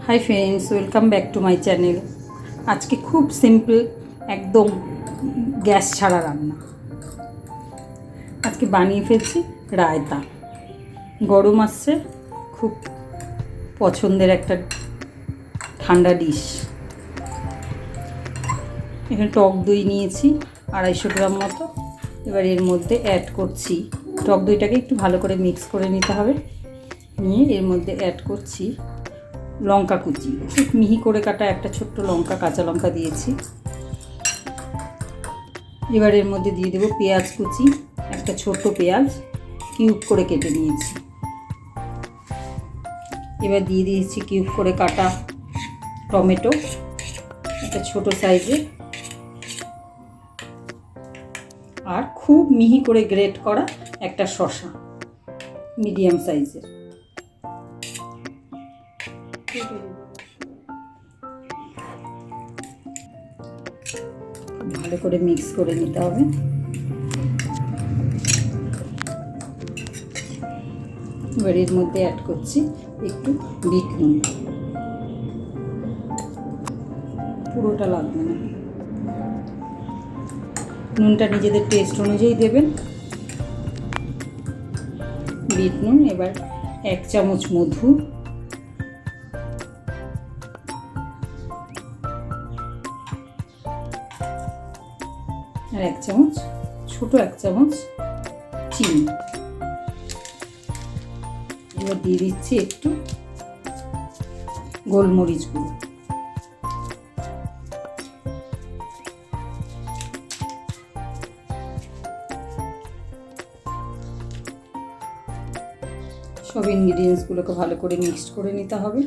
Hi friends, welcome back to my channel. আজকে খুব simple, একদম গ্যাস ছাড়া রান্না। আজকে বানিয়ে ফেলছি রায়তা। গরম আসছে, খুব পছন্দের একটা ঠান্ডা ডিশ। এখানে টক দই নিয়েছি 250 গ্রাম মতো। এবার এর মধ্যে অ্যাড করছি, টক দইটাকে একটু ভালো করে মিক্স করে নিতে হবে। নিয়ে এর মধ্যে অ্যাড করছি লঙ্কা কুচি, খুব মিহি করে কাটা একটা ছোট্ট লঙ্কা, কাঁচা লঙ্কা দিয়েছি। এবার এর মধ্যে দিয়ে দেবো পেঁয়াজ কুচি, একটা ছোট পেঁয়াজ কিউব করে কেটে নিয়েছি। এবার দিয়ে দিয়েছি কিউব করে কাটা টমেটো, একটা ছোট সাইজের, আর খুব মিহি করে গ্রেট করা একটা শসা মিডিয়াম সাইজের। ভালো করে মিক্স করে নিতে হবে। এবার এর মধ্যে অ্যাড করছি একটু বিট নুন, পুরোটা লাগবে না, নুনটা নিজেদের টেস্ট অনুযায়ী দেবেন। বিট নুন। এবার 1 চামচ মধু, আর 1 চামচ, ছোট 1 চামচ চিনি। এবার দিয়ে দিচ্ছি একটু গোলমরিচ গুঁড়ো। সব ইনগ্রিডিয়েন্টসগুলোকে ভালো করে মিক্সড করে নিতে হবে।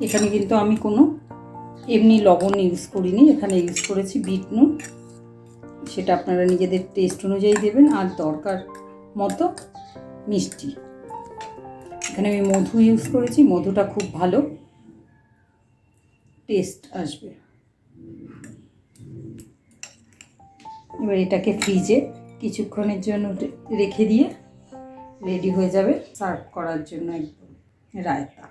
এখানে কিন্তু আমি কোনো এমনি লবণ ইউজ করিনি, এখানে ইউজ করেছি বিট নুন। সেটা আপনারা নিজেদের টেস্ট অনুযায়ী দেবেন, আর দরকার মতো মিষ্টি। এখানে আমি মধু ইউজ করেছি, মধুটা খুব ভালো টেস্ট আসবে। এবার এটাকে ফ্রিজে কিছুক্ষণের জন্য রেখে দিয়ে রেডি হয়ে যাবে সার্ভ করার জন্য একদম রায়তা।